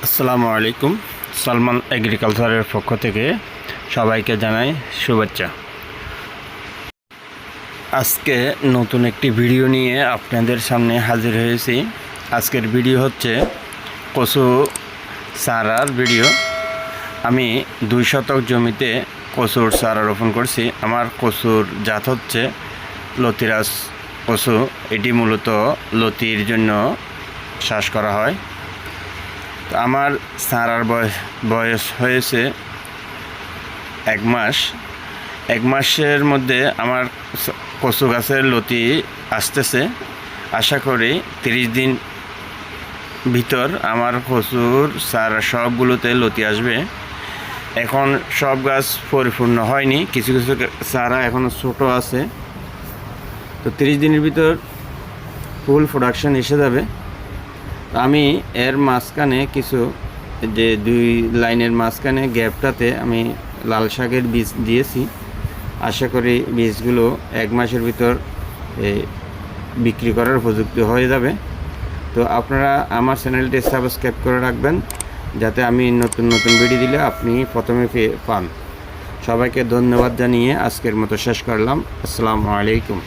আসসালামু আলাইকুম। সালমান এগ্রিকালচারের পক্ষ থেকে সবাইকে জানাই শুভেচ্ছা। আজকে নতুন একটি ভিডিও নিয়ে আপনাদের সামনে হাজির হয়েছি। আজকের ভিডিও হচ্ছে কচু চারার ভিডিও। আমি 2 শতক জমিতে কচুর চারা রোপণ করছি। আমার কচুর জাত হচ্ছে লতিরাজ কচু। এটি মূলত লতির জন্য চাষ করা হয়। তো আমার চারার বয়স হয়েছে 1 মাস। 1 মাসের মধ্যে আমার কচু গাছের লতি আসতেছে। আশা করি 30 দিন ভিতর আমার কচুর চারা সবগুলোতে লতি আসবে। এখন সব গাছ পরিপূর্ণ হয়নি, কিছু কিছু চারা এখনও ছোট আছে। তো 30 দিনের ভিতর ফুল প্রোডাকশন এসে যাবে। আমি এর মাঝখানে কিছু যে 2 লাইনের মাঝখানে গ্যাপটাতে আমি লাল শাকের বীজ দিয়েছি। আশা করি বীজগুলো 1 মাসের ভিতর বিক্রি করার উপযুক্ত হয়ে যাবে। তো আপনারা আমার চ্যানেলটি সাবস্ক্রাইব করে রাখবেন, যাতে আমি নতুন নতুন ভিডিও দিলে আপনি প্রথমে পান। সবাইকে ধন্যবাদ জানিয়ে আজকের মতো শেষ করলাম। আসসালামু আলাইকুম।